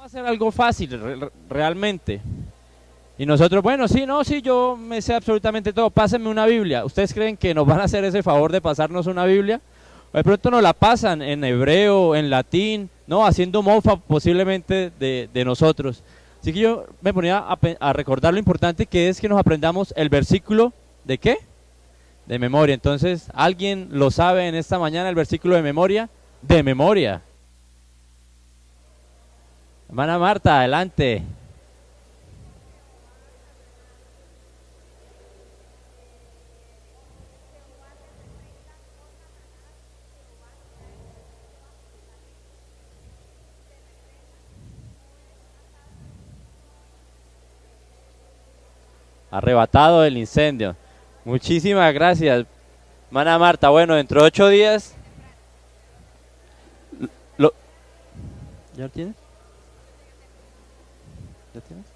va a ser algo fácil realmente. Y nosotros, bueno, sí, no, sí, yo me sé absolutamente todo, pásenme una Biblia. ¿Ustedes creen que nos van a hacer ese favor de pasarnos una Biblia? O de pronto nos la pasan en hebreo, en latín, ¿no? Haciendo mofa posiblemente de nosotros. Así que yo me ponía a recordar lo importante que es que nos aprendamos el versículo ¿de qué? De memoria. Entonces, ¿alguien lo sabe en esta mañana el versículo de memoria? De memoria. Hermana Marta, adelante. Arrebatado del incendio. Muchísimas gracias, hermana Marta. Bueno, dentro de 8 días... Lo, ¿Ya lo tienes? ¿Ya tienes?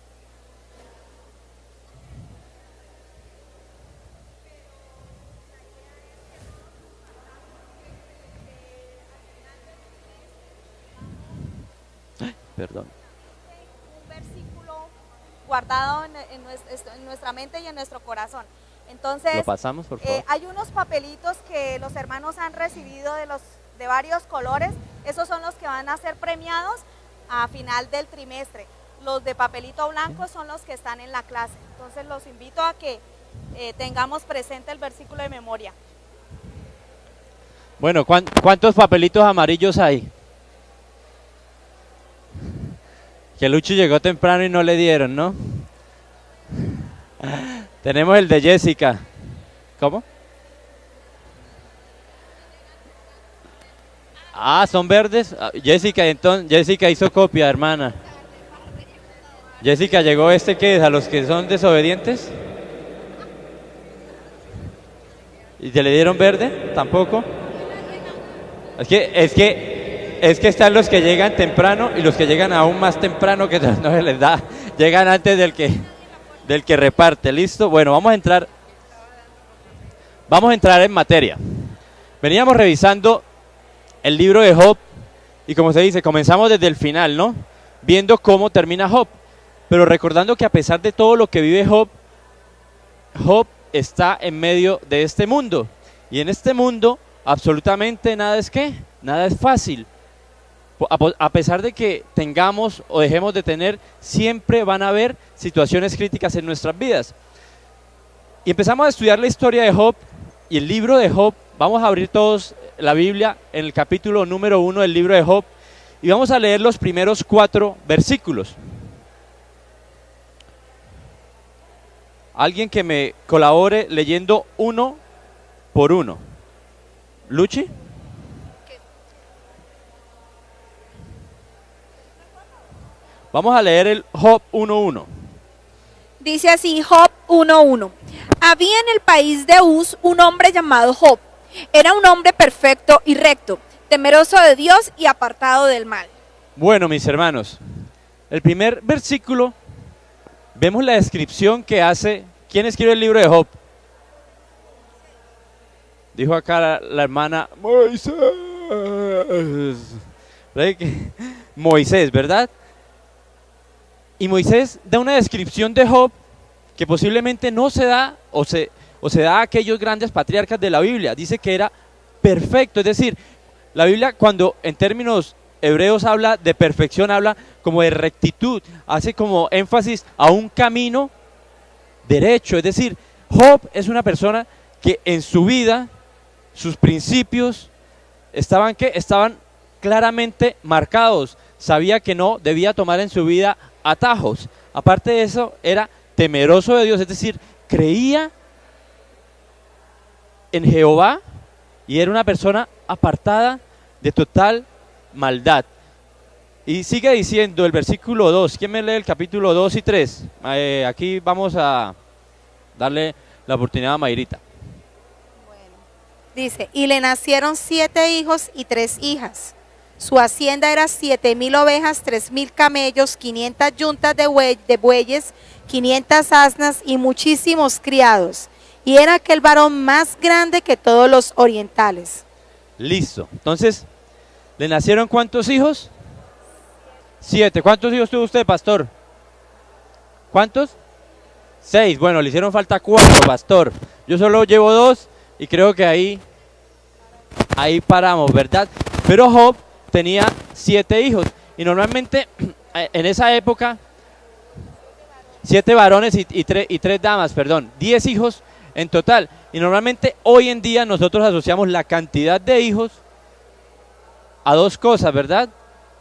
Perdón. Un versículo guardado en nuestra mente y en nuestro corazón. Entonces, ¿Lo pasamos, por favor? hay unos papelitos que los hermanos han recibido de varios colores. Esos son los que van a ser premiados a final del trimestre. Los de papelito blanco son los que están en la clase. Entonces, los invito a que tengamos presente el versículo de memoria. Bueno, ¿cuántos papelitos amarillos hay? Que Lucho llegó temprano y no le dieron, ¿no? Tenemos el de Jessica. ¿Cómo? Ah, ¿son verdes? Jessica, entonces, Jessica hizo copia, hermana. Jessica, ¿llegó qué es? ¿A los que son desobedientes? ¿Y te le dieron verde? ¿Tampoco? Es que están los que llegan temprano y los que llegan aún más temprano que no se les da. Llegan antes del que reparte, ¿listo? Bueno, vamos a entrar en materia. Veníamos revisando el libro de Job y como se dice, comenzamos desde el final, ¿no? Viendo cómo termina Job, pero recordando que a pesar de todo lo que vive Job, Job está en medio de este mundo y en este mundo absolutamente nada es ¿qué? Nada es fácil. A pesar de que tengamos o dejemos de tener, siempre van a haber situaciones críticas en nuestras vidas. Y empezamos a estudiar la historia de Job y el libro de Job. Vamos a abrir todos la Biblia en el capítulo número 1 del libro de Job y vamos a leer los primeros 4 versículos. Alguien que me colabore leyendo uno por uno. ¿Luchi? Vamos a leer el Job 1:1. Dice así Job 1:1. Había en el país de Uz un hombre llamado Job. Era un hombre perfecto y recto, temeroso de Dios y apartado del mal. Bueno, mis hermanos, el primer versículo, vemos la descripción que hace. ¿Quién escribe el libro de Job? Dijo acá la hermana Moisés. Moisés, ¿verdad? Y Moisés da una descripción de Job que posiblemente no se da o se da a aquellos grandes patriarcas de la Biblia. Dice que era perfecto, es decir, la Biblia cuando en términos hebreos habla de perfección, habla como de rectitud, hace como énfasis a un camino derecho, es decir, Job es una persona que en su vida, sus principios estaban claramente marcados, sabía que no debía tomar en su vida atajos. Aparte de eso, era temeroso de Dios, es decir, creía en Jehová y era una persona apartada de total maldad. Y sigue diciendo el versículo 2. ¿Quién me lee el capítulo 2 y 3? Aquí vamos a darle la oportunidad a Mayrita. Bueno, dice, y le nacieron 7 hijos y 3 hijas. Su hacienda era 7,000 ovejas, 3,000 camellos, 500 yuntas de bueyes, 500 asnas y muchísimos criados. Y era aquel varón más grande que todos los orientales. Listo. Entonces, ¿le nacieron cuántos hijos? 7. ¿Cuántos hijos tuvo usted, pastor? ¿Cuántos? 6. Bueno, le hicieron falta 4, pastor. Yo solo llevo 2 y creo que ahí paramos, ¿verdad? Pero Job tenía 7 hijos y normalmente en esa época 7 varones y 3 damas, perdón, 10 hijos en total. Y normalmente hoy en día nosotros asociamos la cantidad de hijos a 2 cosas, ¿verdad?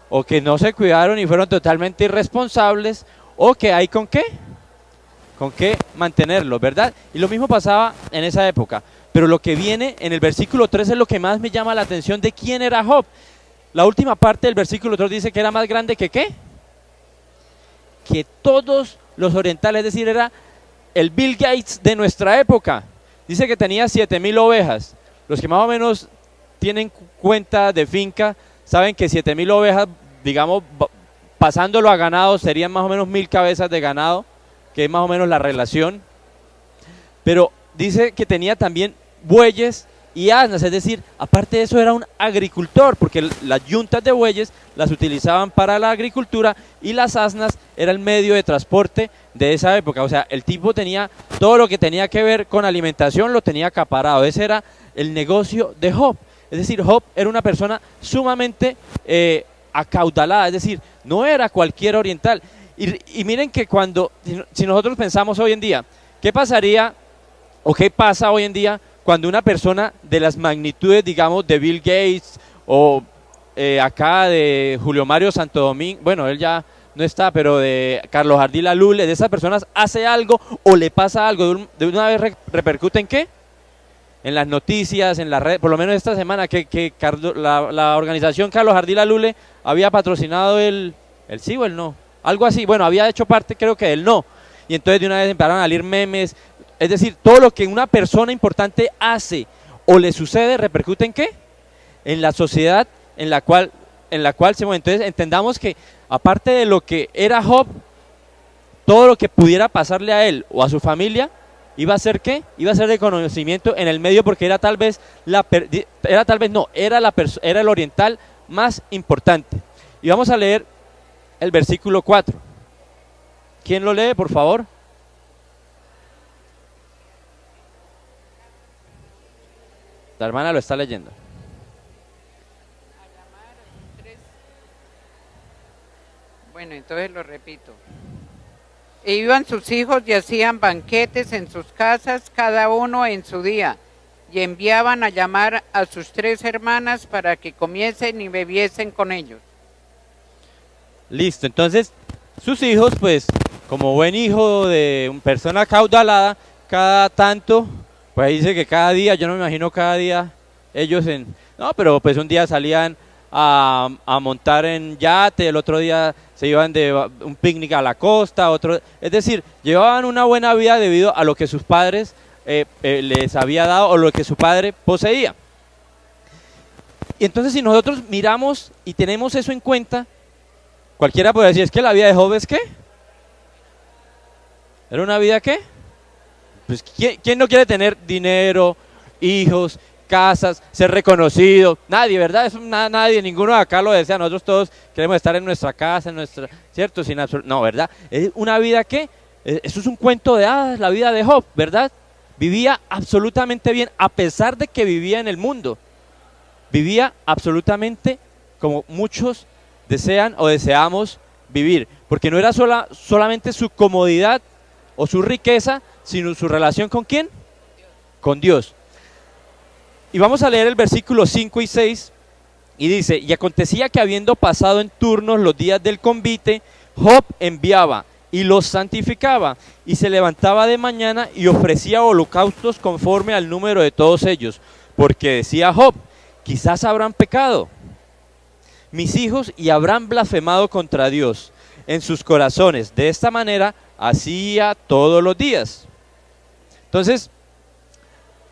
O que no se cuidaron y fueron totalmente irresponsables, o que hay con qué mantenerlos, ¿verdad? Y lo mismo pasaba en esa época. Pero lo que viene en el versículo 3 es lo que más me llama la atención de quién era Job. La última parte del versículo 3 dice que era más grande que ¿qué? Que todos los orientales, es decir, era el Bill Gates de nuestra época. Dice que tenía 7,000 ovejas. Los que más o menos tienen cuenta de finca saben que 7,000 ovejas, digamos, pasándolo a ganado, serían más o menos 1,000 cabezas de ganado, que es más o menos la relación. Pero dice que tenía también bueyes y asnas, es decir, aparte de eso era un agricultor, porque las yuntas de bueyes las utilizaban para la agricultura y las asnas era el medio de transporte de esa época. O sea, el tipo tenía todo lo que tenía que ver con alimentación, lo tenía acaparado. Ese era el negocio de Job. Es decir, Job era una persona sumamente acaudalada, es decir, no era cualquier oriental. Y miren que si nosotros pensamos hoy en día, ¿qué pasaría o qué pasa hoy en día cuando una persona de las magnitudes, digamos, de Bill Gates o acá de Julio Mario Santo Domingo, bueno, él ya no está, pero de Carlos Ardila Lule, de esas personas hace algo o le pasa algo, de una vez repercute en qué? En las noticias, en la red, por lo menos esta semana que la organización Carlos Ardila Lule había patrocinado el sí o el no, algo así, bueno, había hecho parte creo que del no, y entonces de una vez empezaron a salir memes. Es decir, todo lo que una persona importante hace o le sucede repercute en qué? En la sociedad en la cual se mueve. Entonces entendamos que aparte de lo que era Job, todo lo que pudiera pasarle a él o a su familia iba a ser ¿qué? Iba a ser de conocimiento en el medio, porque era tal vez era el oriental más importante. Y vamos a leer el versículo 4. ¿Quién lo lee, por favor? La hermana lo está leyendo. Bueno, entonces lo repito. E iban sus hijos y hacían banquetes en sus casas, cada uno en su día, y enviaban a llamar a sus 3 hermanas para que comiesen y bebiesen con ellos. Listo, entonces sus hijos, pues, como buen hijo de una persona acaudalada, cada tanto, pues dice que cada día, yo no me imagino cada día ellos pero pues un día salían a montar en yate, el otro día se iban de un picnic a la costa, es decir, llevaban una buena vida debido a lo que sus padres les había dado o lo que su padre poseía. Y entonces si nosotros miramos y tenemos eso en cuenta, cualquiera puede decir, es que la vida de Job es ¿qué? ¿Era una vida qué? Pues ¿quién no quiere tener dinero, hijos, casas, ser reconocido? Nadie, ¿verdad? Eso nadie, ninguno de acá lo desea. Nosotros todos queremos estar en nuestra casa, ¿cierto? No, ¿verdad? Es una vida que, eso es un cuento de hadas, la vida de Job, ¿verdad? Vivía absolutamente bien, a pesar de que vivía en el mundo. Vivía absolutamente como muchos desean o deseamos vivir, porque no era solamente su comodidad o su riqueza, sino su relación ¿con quién? Con Dios. Y vamos a leer el versículo 5 y 6, y dice, y acontecía que habiendo pasado en turnos los días del convite, Job enviaba y los santificaba, y se levantaba de mañana y ofrecía holocaustos conforme al número de todos ellos, porque decía Job, quizás habrán pecado mis hijos y habrán blasfemado contra Dios en sus corazones. De esta manera hacía todos los días. Entonces,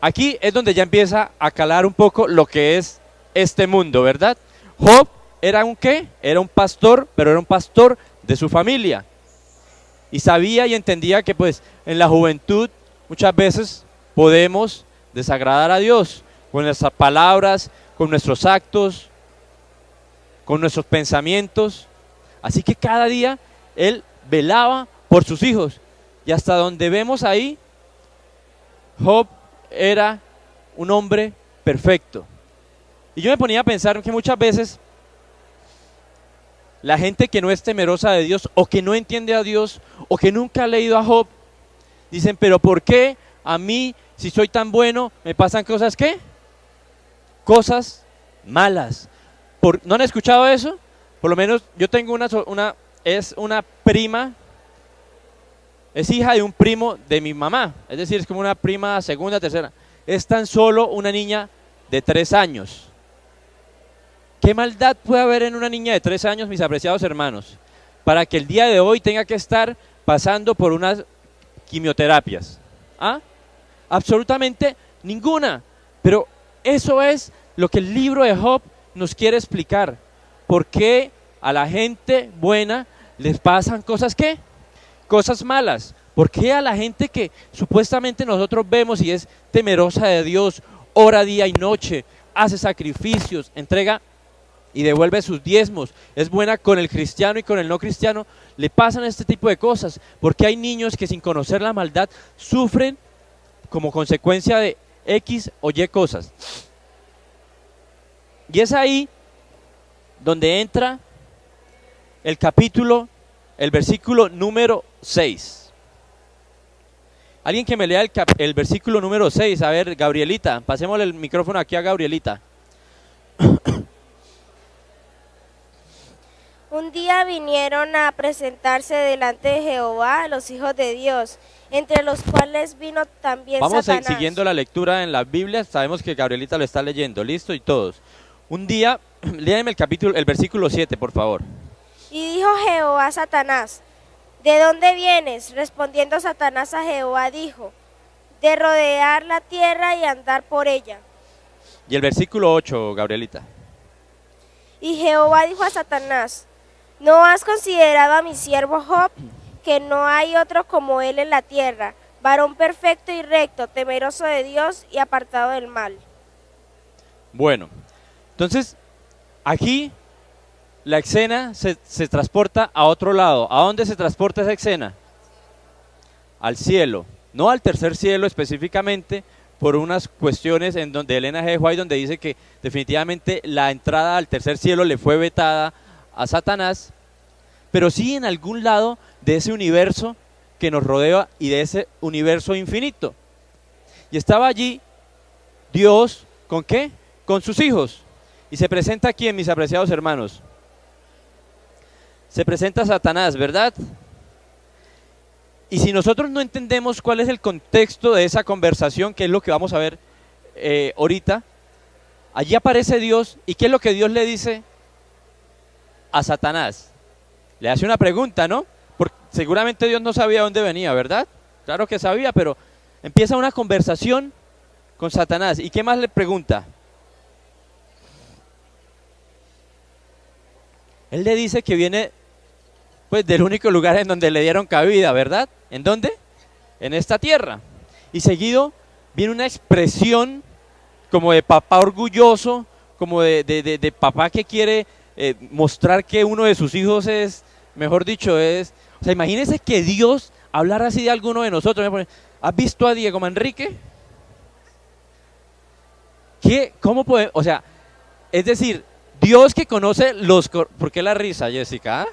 aquí es donde ya empieza a calar un poco lo que es este mundo, ¿verdad? Job era un ¿qué? Era un pastor, pero era un pastor de su familia. Y sabía y entendía que pues en la juventud muchas veces podemos desagradar a Dios con nuestras palabras, con nuestros actos, con nuestros pensamientos. Así que cada día él velaba por sus hijos. Y hasta donde vemos ahí, Job era un hombre perfecto. Y yo me ponía a pensar que muchas veces la gente que no es temerosa de Dios o que no entiende a Dios o que nunca ha leído a Job, dicen, pero ¿por qué a mí, si soy tan bueno, me pasan cosas qué? Cosas malas. ¿No han escuchado eso? Por lo menos yo tengo es una prima, es hija de un primo de mi mamá, es decir, es como una prima segunda, tercera. Es tan solo una niña de 3 años. ¿Qué maldad puede haber en una niña de 3 años, mis apreciados hermanos, para que el día de hoy tenga que estar pasando por unas quimioterapias? ¿Ah? Absolutamente ninguna. Pero eso es lo que el libro de Job nos quiere explicar. ¿Por qué a la gente buena les pasan cosas qué? Cosas malas. ¿Por qué a la gente que supuestamente nosotros vemos y es temerosa de Dios, ora día y noche, hace sacrificios, entrega y devuelve sus diezmos, es buena con el cristiano y con el no cristiano, le pasan este tipo de cosas? Porque hay niños que sin conocer la maldad sufren como consecuencia de X o Y cosas. Y es ahí donde entra el versículo número 6. Alguien que me lea el versículo número 6, a ver, Gabrielita, pasémosle el micrófono aquí a Gabrielita. Un día vinieron a presentarse delante de Jehová los hijos de Dios, entre los cuales vino también Vamos Satanás. siguiendo la lectura en la Biblia, sabemos que Gabrielita lo está leyendo, listo, y todos. Un día, léanme el versículo 7, por favor. Y dijo Jehová a Satanás, ¿de dónde vienes? Respondiendo Satanás a Jehová dijo, de rodear la tierra y andar por ella. Y el versículo 8, Gabrielita. Y Jehová dijo a Satanás, ¿no has considerado a mi siervo Job, que no hay otro como él en la tierra, varón perfecto y recto, temeroso de Dios y apartado del mal? Bueno, entonces aquí la escena se transporta a otro lado. ¿A dónde se transporta esa escena? Al cielo, no al tercer cielo específicamente, por unas cuestiones en donde Elena G. White, donde dice que definitivamente la entrada al tercer cielo le fue vetada a Satanás, pero sí en algún lado de ese universo que nos rodea y de ese universo infinito. Y estaba allí Dios, ¿con qué? Con sus hijos. Y se presenta aquí, mis apreciados hermanos. Se presenta Satanás, ¿verdad? Y si nosotros no entendemos cuál es el contexto de esa conversación, que es lo que vamos a ver ahorita, allí aparece Dios. ¿Y qué es lo que Dios le dice a Satanás? Le hace una pregunta, ¿no? Porque seguramente Dios no sabía dónde venía, ¿verdad? Claro que sabía, pero empieza una conversación con Satanás. ¿Y qué más le pregunta? Él le dice que viene pues del único lugar en donde le dieron cabida, ¿verdad? ¿En dónde? En esta tierra. Y seguido viene una expresión como de papá orgulloso, como de papá que quiere mostrar que uno de sus hijos es, mejor dicho, es... O sea, imagínense que Dios hablara así de alguno de nosotros. ¿Has visto a Diego Manrique? ¿Qué? ¿Cómo puede? O sea, es decir, Dios que conoce los... ¿Por qué la risa, Jessica?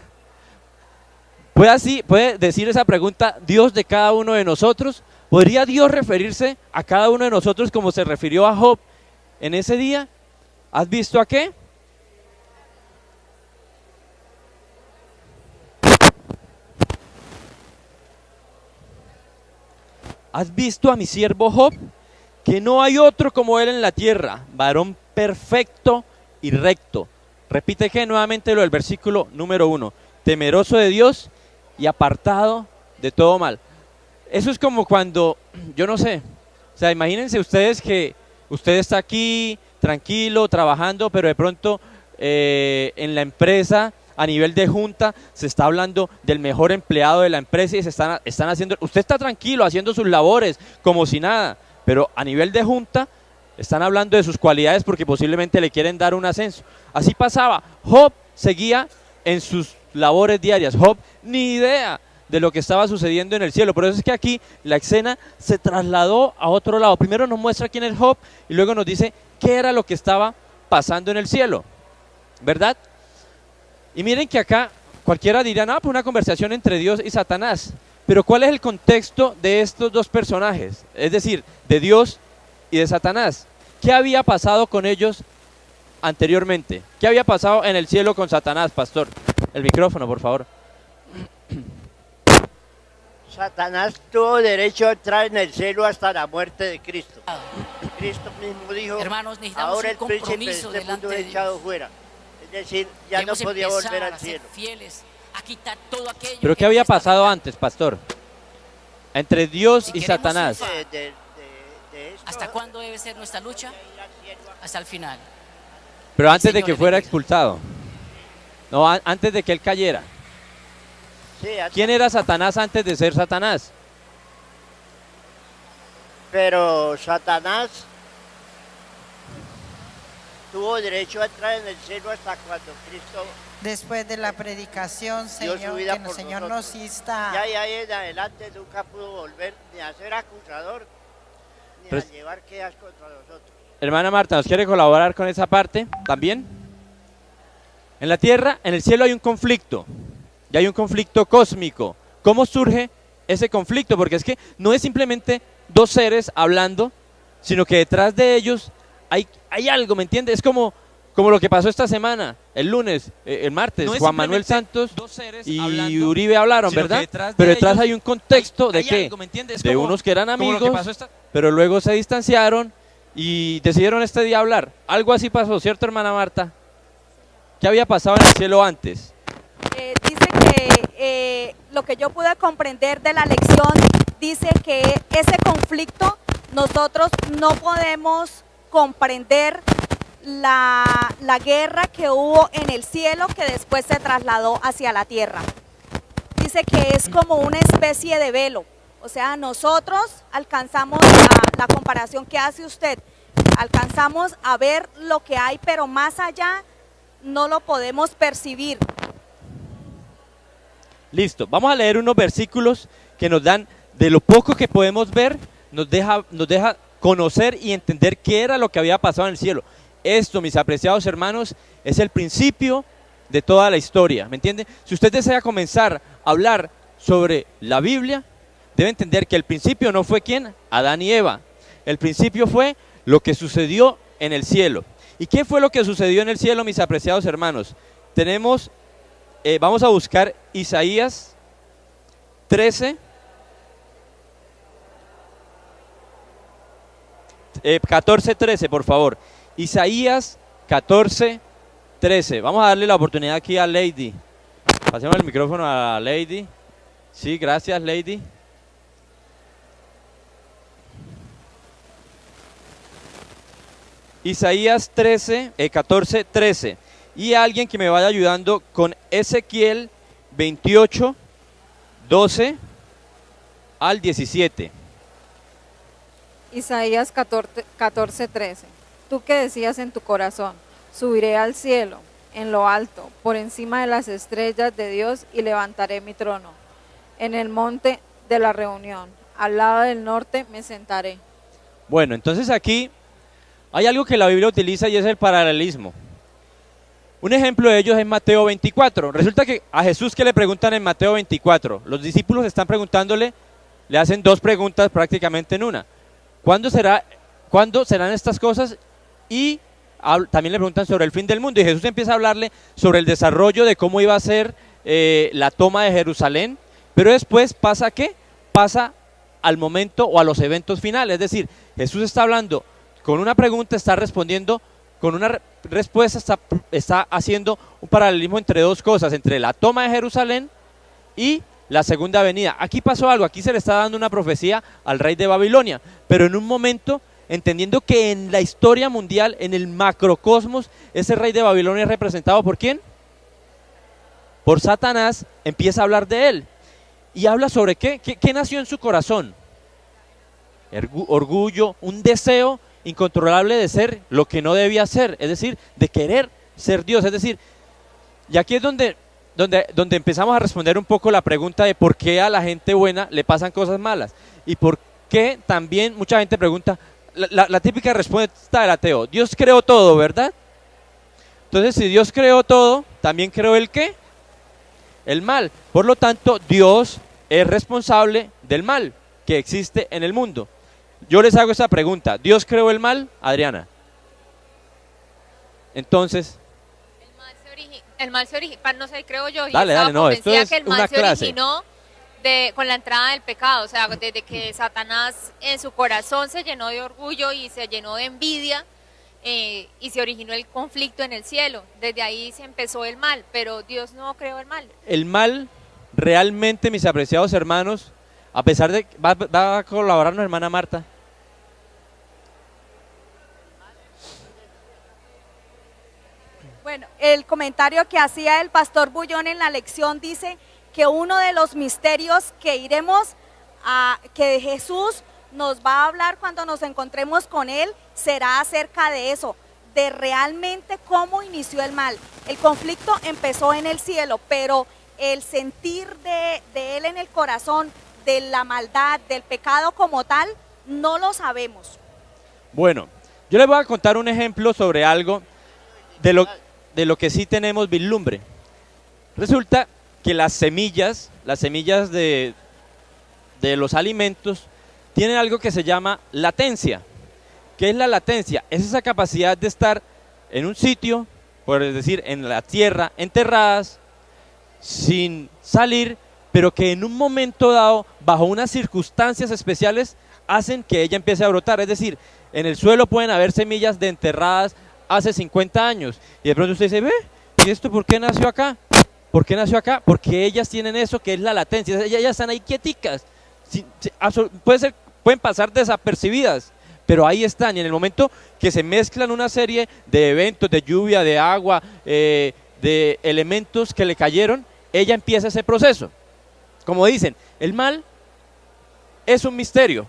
¿Puede decir esa pregunta, Dios de cada uno de nosotros? ¿Podría Dios referirse a cada uno de nosotros como se refirió a Job en ese día? ¿Has visto a qué? ¿Has visto a mi siervo Job? Que no hay otro como él en la tierra, varón perfecto y recto. Repite que nuevamente lo del versículo número 1. Temeroso de Dios y apartado de todo mal. Eso es como cuando, yo no sé, o sea, imagínense ustedes que usted está aquí tranquilo, trabajando, pero de pronto en la empresa, a nivel de junta, se está hablando del mejor empleado de la empresa y se están haciendo, usted está tranquilo haciendo sus labores como si nada, pero a nivel de junta están hablando de sus cualidades porque posiblemente le quieren dar un ascenso. Así pasaba, Job seguía en sus labores diarias. Job ni idea de lo que estaba sucediendo en el cielo. Por eso es que aquí la escena se trasladó a otro lado. Primero nos muestra quién es Job y luego nos dice qué era lo que estaba pasando en el cielo, ¿verdad? Y miren que acá cualquiera dirá, no, pues una conversación entre Dios y Satanás. Pero ¿cuál es el contexto de estos dos personajes? Es decir, de Dios y de Satanás. ¿Qué había pasado con ellos anteriormente? ¿Qué había pasado en el cielo con Satanás, pastor? El micrófono, por favor. Satanás tuvo derecho a entrar en el cielo hasta la muerte de Cristo. Cristo mismo dijo, Hermanos, necesitamos ahora un el príncipe de compromiso este delante mundo de es echado Dios. fuera. Es decir, ya no Debemos podía empezar volver al a ser cielo. fieles, a quitar todo aquello ¿Pero que qué había nos está pasado afectando. antes, pastor? Entre Dios Si y queremos Satanás. triunfar, De esto, ¿hasta cuándo debe ser nuestra lucha? Hasta el final. Pero antes de Señor que le fuera bendiga. expulsado. No, antes de que él cayera. sí, ¿Quién era Satanás antes de ser Satanás? pero Satanás tuvo derecho a entrar en el cielo hasta cuando Cristo, Después de la predicación, dio su Señor, vida que el por Señor nosotros. nos insta. ya y ahí en adelante nunca pudo volver ni a ser acusador, ni Pero a llevar quejas contra nosotros. Hermana Marta, ¿nos quiere colaborar con esa parte también? En la tierra, en el cielo hay un conflicto. Y hay un conflicto cósmico. ¿Cómo surge ese conflicto? Porque es que no es simplemente dos seres hablando, sino que detrás de ellos hay algo, ¿me entiendes? Es como lo que pasó esta semana, el lunes, el martes, No es Juan Manuel simplemente Santos dos seres y hablando, Uribe hablaron, sino que ¿verdad? detrás de Pero detrás ellos hay un contexto de hay qué? algo, ¿me entiendes? De Como- unos que eran como lo que amigos, pasó esta- pero luego se distanciaron y decidieron este día hablar. Algo así pasó, ¿cierto, hermana Marta? ¿Qué había pasado en el cielo antes? Dice que lo que yo pude comprender de la lección, dice que ese conflicto nosotros no podemos comprender la guerra que hubo en el cielo que después se trasladó hacia la tierra. Dice que es como una especie de velo. O sea, nosotros alcanzamos la comparación que hace usted, alcanzamos a ver lo que hay, pero más allá no lo podemos percibir. Listo, vamos a leer unos versículos que nos dan, de lo poco que podemos ver, nos deja conocer y entender qué era lo que había pasado en el cielo. Esto, mis apreciados hermanos, es el principio de toda la historia, ¿me entiende? Si usted desea comenzar a hablar sobre la Biblia, debe entender que el principio no fue ¿quién? Adán y Eva. El principio fue lo que sucedió en el cielo. ¿Y qué fue lo que sucedió en el cielo, mis apreciados hermanos? Tenemos, vamos a buscar Isaías 13, 14:13, por favor. Isaías 14:13. Vamos a darle la oportunidad aquí a Lady. Pasemos el micrófono a Lady. Sí, gracias, Lady. Isaías 14:13. Y alguien que me vaya ayudando con Ezequiel 28, 12 al 17. Isaías 14:13. Tú que decías en tu corazón, subiré al cielo, en lo alto, por encima de las estrellas de Dios, y levantaré mi trono. En el monte de la reunión, al lado del norte, me sentaré. Bueno, entonces aquí hay algo que la Biblia utiliza y es el paralelismo. Un ejemplo de ellos es Mateo 24. Resulta que a Jesús, que le preguntan en Mateo 24, los discípulos están preguntándole, le hacen dos preguntas prácticamente en una. ¿Cuándo serán estas cosas? Y también le preguntan sobre el fin del mundo. Y Jesús empieza a hablarle sobre el desarrollo de cómo iba a ser la toma de Jerusalén. Pero después pasa ¿qué? Pasa al momento o a los eventos finales. Es decir, Jesús está hablando con una pregunta, está respondiendo con una respuesta, está haciendo un paralelismo entre dos cosas, entre la toma de Jerusalén y la segunda venida. Aquí pasó algo, aquí se le está dando una profecía al rey de Babilonia, pero en un momento, entendiendo que en la historia mundial, en el macrocosmos, ese rey de Babilonia es representado ¿por quién? Por Satanás. Empieza a hablar de él. Y habla sobre ¿qué nació en su corazón? Orgullo, un deseo incontrolable de ser lo que no debía ser, es decir, de querer ser Dios. Es decir, y aquí es donde donde empezamos a responder un poco la pregunta de por qué a la gente buena le pasan cosas malas y por qué también mucha gente pregunta, la típica respuesta del ateo, Dios creó todo, ¿verdad? Entonces, si Dios creó todo, también creó el ¿qué? El mal. Por lo tanto, Dios es responsable del mal que existe en el mundo. Yo les hago esa pregunta, ¿Dios creó el mal, Adriana? Entonces, el mal se originó, no sé, creo yo, y dale, estaba no, esto convencida es que el una mal se clase. originó con la entrada del pecado, o sea, desde que Satanás en su corazón se llenó de orgullo y se llenó de envidia, y se originó el conflicto en el cielo. Desde ahí se empezó el mal, pero Dios no creó el mal. El mal realmente, mis apreciados hermanos, a pesar de va a colaborarnos hermana Marta. Bueno, el comentario que hacía el pastor Bullón en la lección dice que uno de los misterios que iremos a, que Jesús nos va a hablar cuando nos encontremos con Él, será acerca de eso, de realmente cómo inició el mal. El conflicto empezó en el cielo, pero el sentir de Él en el corazón, de la maldad, del pecado como tal, no lo sabemos. Bueno, yo les voy a contar un ejemplo sobre algo de lo que sí tenemos vislumbre. Resulta que las semillas de los alimentos tienen algo que se llama latencia. ¿Qué es la latencia? Es esa capacidad de estar en un sitio, por decir, en la tierra, enterradas, sin salir, pero que en un momento dado, bajo unas circunstancias especiales, hacen que ella empiece a brotar. Es decir, en el suelo pueden haber semillas de enterradas hace 50 años, y de pronto usted dice, ve, ¿y esto por qué nació acá? ¿Por qué nació acá? Porque ellas tienen eso que es la latencia, ellas están ahí quieticas, pueden pasar desapercibidas, pero ahí están, y en el momento que se mezclan una serie de eventos, de lluvia, de agua, de elementos que le cayeron, ella empieza ese proceso. Como dicen, el mal es un misterio,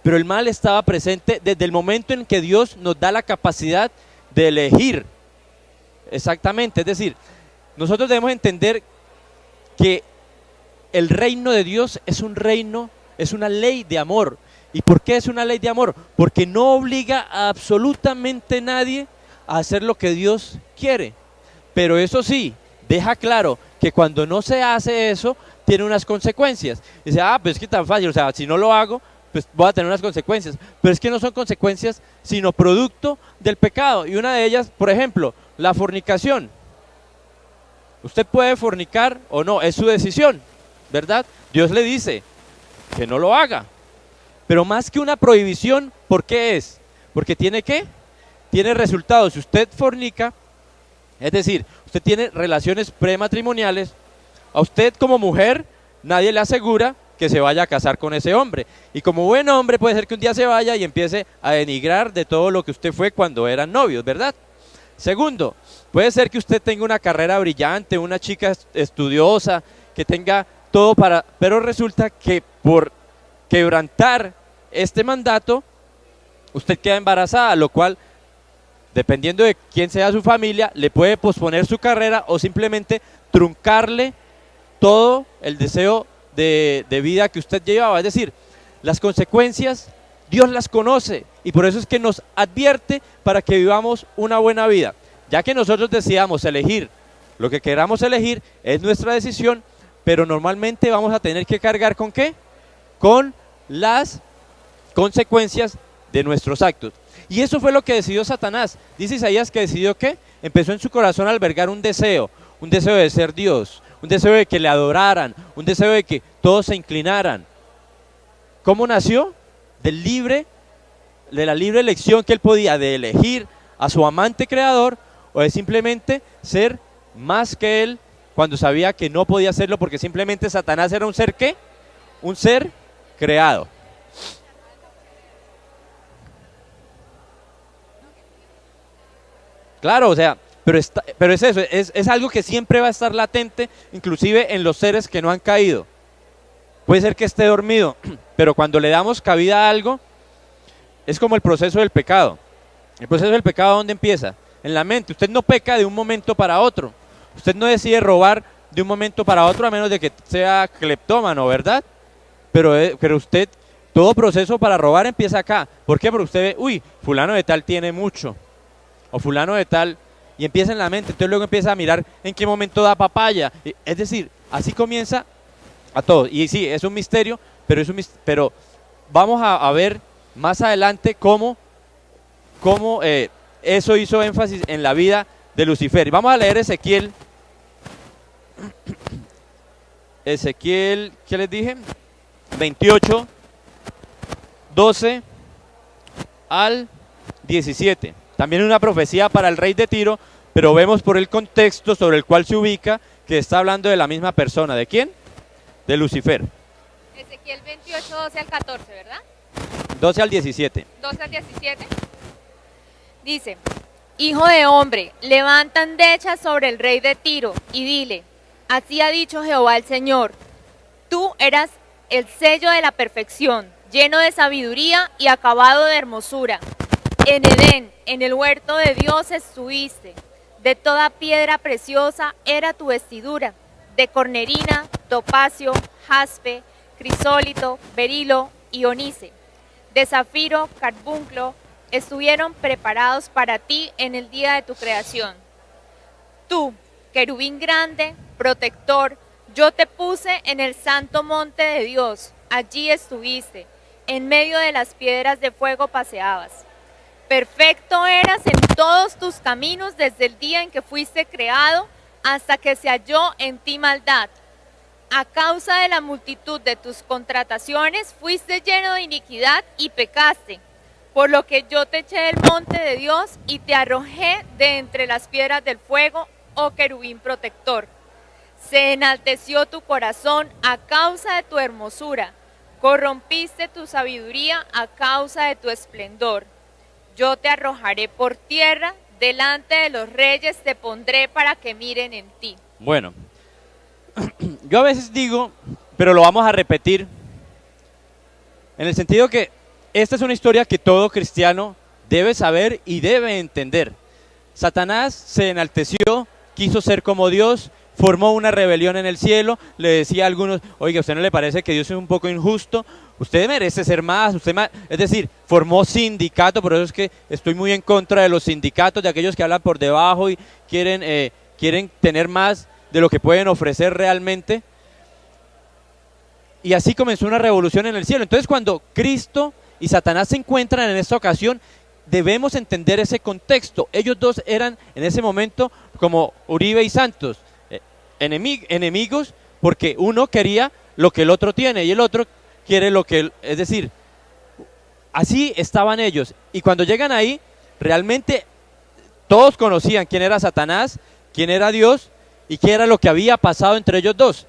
pero el mal estaba presente desde el momento en que Dios nos da la capacidad de elegir. Exactamente, es decir, nosotros debemos entender que el reino de Dios es un reino, es una ley de amor. ¿Y por qué es una ley de amor? Porque no obliga a absolutamente nadie a hacer lo que Dios quiere. Pero eso sí, deja claro que cuando no se hace eso, tiene unas consecuencias. Dice, pues es que tan fácil, o sea, si no lo hago, pues voy a tener unas consecuencias. Pero es que no son consecuencias, sino producto del pecado. Y una de ellas, por ejemplo, la fornicación. Usted puede fornicar o no, es su decisión, ¿verdad? Dios le dice que no lo haga. Pero más que una prohibición, ¿por qué es? Porque tiene resultados. Si usted fornica, es decir, usted tiene relaciones prematrimoniales, a usted como mujer nadie le asegura que se vaya a casar con ese hombre. Y como buen hombre puede ser que un día se vaya y empiece a denigrar de todo lo que usted fue cuando eran novios, ¿verdad? Segundo, puede ser que usted tenga una carrera brillante, una chica estudiosa, que tenga todo pero resulta que por quebrantar este mandato, usted queda embarazada, lo cual, dependiendo de quién sea su familia, le puede posponer su carrera o simplemente truncarle todo el deseo de vida que usted llevaba. Es decir, las consecuencias Dios las conoce y por eso es que nos advierte para que vivamos una buena vida. Ya que nosotros decidamos elegir lo que queramos elegir, es nuestra decisión, pero normalmente vamos a tener que cargar ¿con qué? Con las consecuencias de nuestros actos. Y eso fue lo que decidió Satanás. Dice Isaías que decidió ¿qué? Empezó en su corazón a albergar un deseo de ser Dios, un deseo de que le adoraran, un deseo de que todos se inclinaran. ¿Cómo nació? De la libre elección que él podía de elegir a su amante creador o de simplemente ser más que él cuando sabía que no podía hacerlo porque simplemente Satanás era un ser ¿qué? Un ser creado. Claro, o sea, pero es eso, es algo que siempre va a estar latente, inclusive en los seres que no han caído. Puede ser que esté dormido, pero cuando le damos cabida a algo, es como el proceso del pecado. El proceso del pecado, ¿dónde empieza? En la mente. Usted no peca de un momento para otro. Usted no decide robar de un momento para otro, a menos de que sea cleptómano, ¿verdad? Pero usted, todo proceso para robar empieza acá. ¿Por qué? Porque usted ve, uy, fulano de tal tiene mucho, o fulano de tal, y empieza en la mente, entonces luego empieza a mirar en qué momento da papaya. Es decir, así comienza a todo. Y sí, es un misterio, pero vamos a ver más adelante cómo eso hizo énfasis en la vida de Lucifer. Y vamos a leer Ezequiel, ¿qué les dije? 28, 12 al 17. También una profecía para el rey de Tiro, pero vemos por el contexto sobre el cual se ubica que está hablando de la misma persona. ¿De quién? De Lucifer. Ezequiel 28, 12 al 14, ¿verdad? 12 al 17. 12 al 17. Dice, hijo de hombre, levanta endechas sobre el rey de Tiro y dile, así ha dicho Jehová el Señor, tú eras el sello de la perfección, lleno de sabiduría y acabado de hermosura. En Edén, en el huerto de Dios estuviste, de toda piedra preciosa era tu vestidura, de cornerina, topacio, jaspe, crisólito, berilo y onice, de zafiro, carbunclo, estuvieron preparados para ti en el día de tu creación. Tú, querubín grande, protector, yo te puse en el santo monte de Dios, allí estuviste, en medio de las piedras de fuego paseabas. Perfecto eras en todos tus caminos desde el día en que fuiste creado hasta que se halló en ti maldad. A causa de la multitud de tus contrataciones fuiste lleno de iniquidad y pecaste, por lo que yo te eché del monte de Dios y te arrojé de entre las piedras del fuego, oh querubín protector. Se enalteció tu corazón a causa de tu hermosura, corrompiste tu sabiduría a causa de tu esplendor. Yo te arrojaré por tierra, delante de los reyes te pondré para que miren en ti. Bueno, yo a veces digo, pero lo vamos a repetir, en el sentido que esta es una historia que todo cristiano debe saber y debe entender. Satanás se enalteció, quiso ser como Dios, formó una rebelión en el cielo, le decía a algunos, oiga, ¿a usted no le parece que Dios es un poco injusto? Usted merece ser más, es decir, formó sindicato, por eso es que estoy muy en contra de los sindicatos, de aquellos que hablan por debajo y quieren tener más de lo que pueden ofrecer realmente. Y así comenzó una revolución en el cielo. Entonces cuando Cristo y Satanás se encuentran en esta ocasión, debemos entender ese contexto. Ellos dos eran en ese momento como Uribe y Santos, enemigos, porque uno quería lo que el otro tiene y el otro quiere lo que él, es decir, así estaban ellos. Y cuando llegan ahí, realmente todos conocían quién era Satanás, quién era Dios y qué era lo que había pasado entre ellos dos.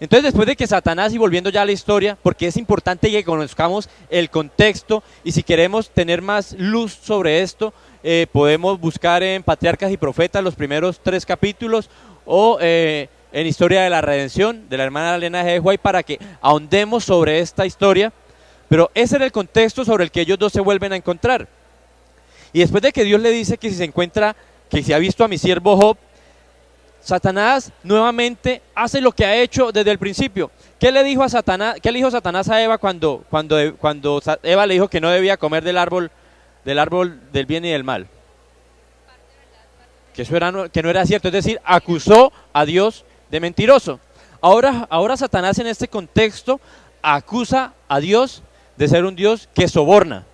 Entonces, después de que Satanás, y volviendo ya a la historia, porque es importante que conozcamos el contexto, y si queremos tener más luz sobre esto, podemos buscar en Patriarcas y Profetas los primeros 3 capítulos, o en Historia de la Redención, de la hermana Elena G. White, para que ahondemos sobre esta historia. Pero ese era el contexto sobre el que ellos dos se vuelven a encontrar. Y después de que Dios le dice que si se encuentra, que si ha visto a mi siervo Job, Satanás nuevamente hace lo que ha hecho desde el principio. ¿Qué le dijo Satanás a Eva cuando Eva le dijo que no debía comer del árbol del bien y del mal? Que no era cierto, es decir, acusó a Dios de mentiroso. Ahora Satanás en este contexto acusa a Dios de ser un Dios que soborna.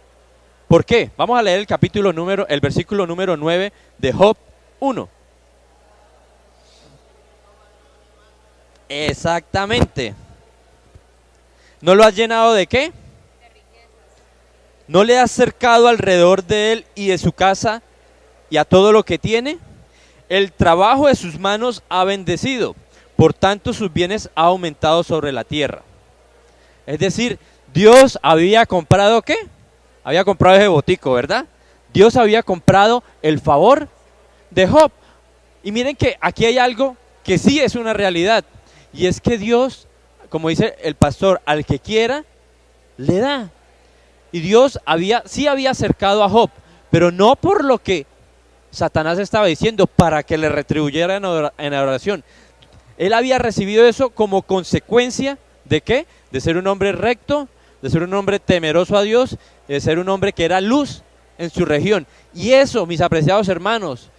¿Por qué? Vamos a leer el versículo número 9 de Job 1. Exactamente. ¿No lo has llenado de qué? ¿No le has cercado alrededor de él y de su casa y a todo lo que tiene? El trabajo de sus manos ha bendecido, por tanto sus bienes ha aumentado sobre la tierra. Es decir, Dios había comprado ¿qué? Había comprado ese botico, ¿verdad? Dios había comprado el favor de Job. Y miren que aquí hay algo que sí es una realidad, y es que Dios, como dice el pastor, al que quiera, le da. Y Dios sí había acercado a Job, pero no por lo que Satanás estaba diciendo, para que le retribuyera en oración. Él había recibido eso como consecuencia ¿de qué? De ser un hombre recto, de ser un hombre temeroso a Dios, de ser un hombre que era luz en su región. Y eso, mis apreciados hermanos,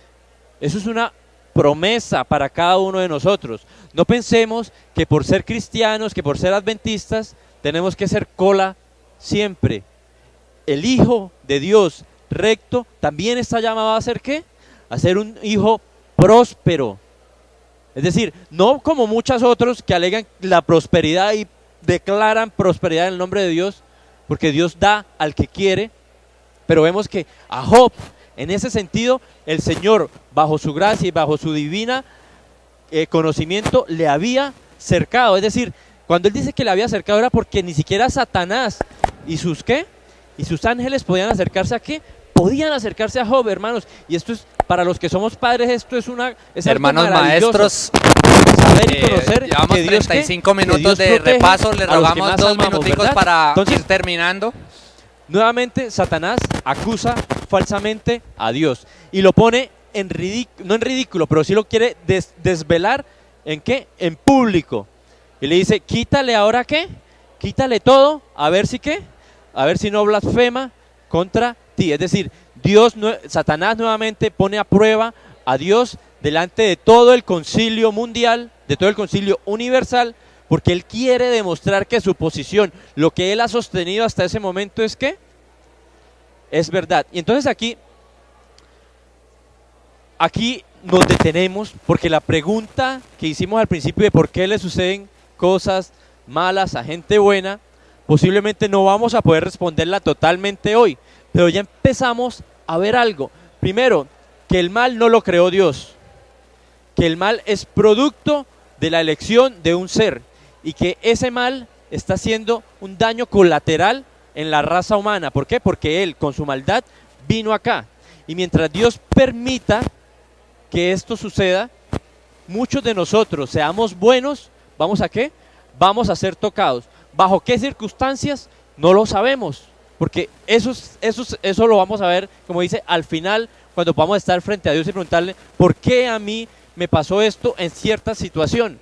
eso es una promesa para cada uno de nosotros. No pensemos que por ser cristianos, que por ser adventistas, tenemos que ser cola siempre. El Hijo de Dios recto también está llamado a ser ¿qué? A ser un hijo próspero. Es decir, no como muchos otros que alegan la prosperidad y declaran prosperidad en el nombre de Dios, porque Dios da al que quiere, pero vemos que a Job, en ese sentido, el Señor, bajo su gracia y bajo su divina conocimiento, le había cercado. Es decir, cuando él dice que le había cercado era porque ni siquiera Satanás y sus ¿qué? Y sus ángeles podían acercarse a ¿qué? Podían acercarse a Job, hermanos. Y esto es, para los que somos padres, esto es hermanos algo maravilloso. maestros, Saber y conocer llevamos que Dios 35 ¿qué? Que minutos Dios de protege repaso, le a los que rogamos más 2 amamos, minuticos ¿verdad? para Entonces, ir terminando. nuevamente Satanás acusa falsamente a Dios y lo pone en ridículo, no en ridículo, pero sí lo quiere desvelar ¿en qué? En público. Y le dice, quítale ahora ¿qué? Quítale todo, a ver si ¿qué? A ver si no blasfema contra ti. Es decir, Satanás nuevamente pone a prueba a Dios delante de todo el concilio mundial, de todo el concilio universal, porque él quiere demostrar que su posición, lo que él ha sostenido hasta ese momento es ¿qué? Es verdad. Y entonces aquí nos detenemos, porque la pregunta que hicimos al principio de por qué le suceden cosas malas a gente buena, posiblemente no vamos a poder responderla totalmente hoy, pero ya empezamos a ver algo. Primero, que el mal no lo creó Dios, que el mal es producto de la elección de un ser y que ese mal está haciendo un daño colateral en la raza humana. ¿Por qué? Porque él con su maldad vino acá, y mientras Dios permita que esto suceda, muchos de nosotros seamos buenos, ¿vamos a qué? Vamos a ser tocados. ¿Bajo qué circunstancias? No lo sabemos, porque eso lo vamos a ver, como dice, al final, cuando podamos estar frente a Dios y preguntarle, ¿por qué a mí me pasó esto en cierta situación?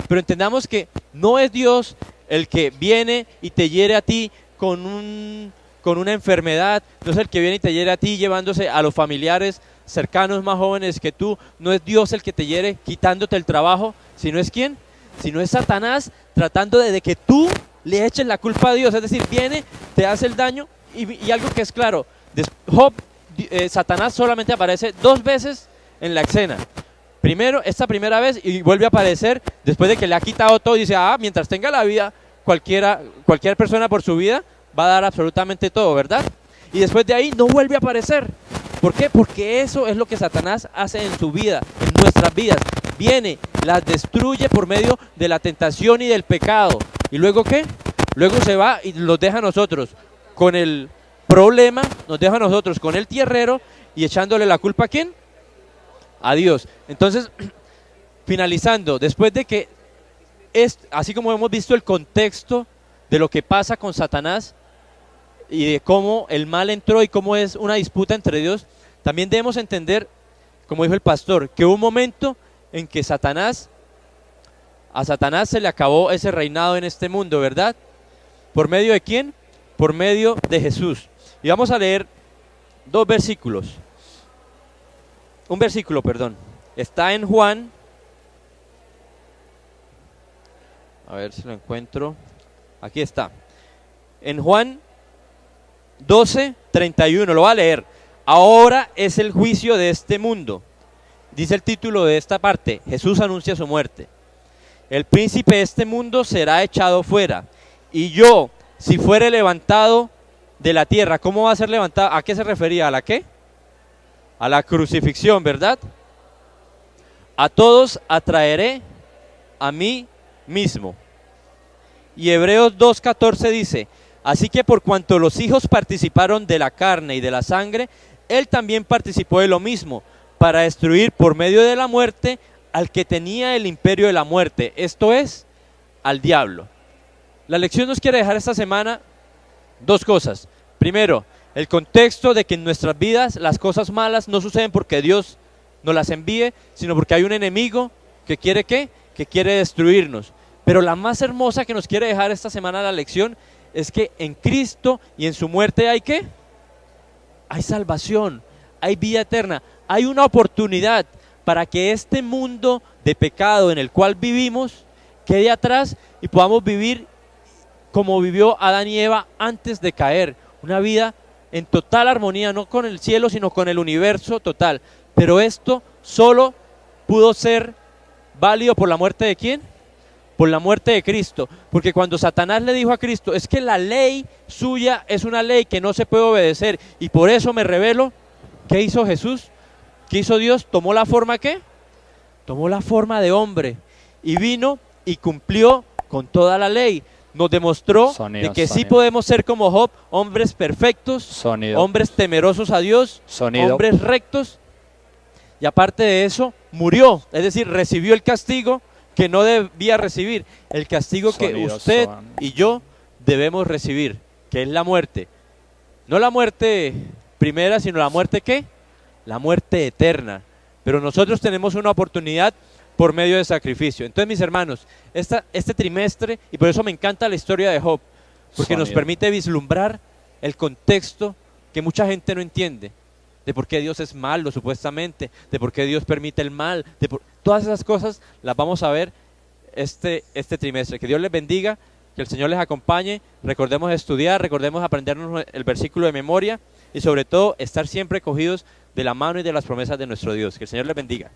Pero entendamos que no es Dios el que viene y te hiere a ti con una enfermedad, no es el que viene y te hiere a ti llevándose a los familiares cercanos más jóvenes que tú, no es Dios el que te hiere quitándote el trabajo, sino es ¿quién? Sino es Satanás tratando de que tú le eches la culpa a Dios. Es decir, viene, te hace el daño y algo que es claro, Satanás solamente aparece 2 veces en la escena. Primero, esta primera vez, y vuelve a aparecer después de que le ha quitado todo y dice, mientras tenga la vida, cualquier persona por su vida va a dar absolutamente todo, ¿verdad? Y después de ahí no vuelve a aparecer. ¿Por qué? Porque eso es lo que Satanás hace en su vida, en nuestras vidas. Viene, las destruye por medio de la tentación y del pecado. ¿Y luego qué? Luego se va y los deja a nosotros con el problema, nos deja a nosotros con el tierrero y echándole la culpa ¿a quién? A Dios. Entonces, finalizando, después de que, así como hemos visto el contexto de lo que pasa con Satanás y de cómo el mal entró y cómo es una disputa entre Dios, también debemos entender, como dijo el pastor, que hubo un momento en que a Satanás se le acabó ese reinado en este mundo, ¿verdad? ¿Por medio de quién? Por medio de Jesús. Y vamos a leer 2 versículos. Un versículo, perdón. Está en Juan. A ver si lo encuentro. Aquí está. En Juan 12:31, lo voy a leer. Ahora es el juicio de este mundo. Dice el título de esta parte, Jesús anuncia su muerte. El príncipe de este mundo será echado fuera. Y yo, si fuere levantado de la tierra, ¿cómo va a ser levantado? ¿A qué se refería? ¿A la qué? A la crucifixión, ¿verdad? A todos atraeré a mí mismo. Y Hebreos 2:14 dice, así que por cuanto los hijos participaron de la carne y de la sangre, él también participó de lo mismo, para destruir por medio de la muerte al que tenía el imperio de la muerte, esto es, al diablo. La lección nos quiere dejar esta semana 2 cosas. Primero, el contexto de que en nuestras vidas las cosas malas no suceden porque Dios nos las envíe, sino porque hay un enemigo que quiere ¿qué? que quiere destruirnos. Pero la más hermosa que nos quiere dejar esta semana la lección es que en Cristo y en su muerte hay ¿qué? Hay salvación, hay vida eterna, hay una oportunidad para que este mundo de pecado en el cual vivimos quede atrás y podamos vivir como vivió Adán y Eva antes de caer, una vida en total armonía, no con el cielo, sino con el universo total. Pero esto solo pudo ser válido por la muerte de ¿quién? Por la muerte de Cristo. Porque cuando Satanás le dijo a Cristo, es que la ley suya es una ley que no se puede obedecer y por eso me rebelo, ¿qué hizo Jesús? ¿Qué hizo Dios? ¿Tomó la forma qué? Tomó la forma de hombre y vino y cumplió con toda la ley. Nos demostró de que sí podemos ser como Job, hombres perfectos, hombres temerosos a Dios, hombres rectos. Y aparte de eso, murió, es decir, recibió el castigo que no debía recibir, el castigo que usted y yo debemos recibir, que es la muerte. No la muerte primera, sino la muerte ¿qué? La muerte eterna. Pero nosotros tenemos una oportunidad por medio de sacrificio. Entonces, mis hermanos, este trimestre, y por eso me encanta la historia de Job, porque nos permite vislumbrar el contexto que mucha gente no entiende, de por qué Dios es malo supuestamente, de por qué Dios permite el mal, todas esas cosas las vamos a ver este trimestre. Que Dios les bendiga, que el Señor les acompañe, recordemos estudiar, recordemos aprendernos el versículo de memoria y sobre todo estar siempre cogidos de la mano y de las promesas de nuestro Dios. Que el Señor les bendiga.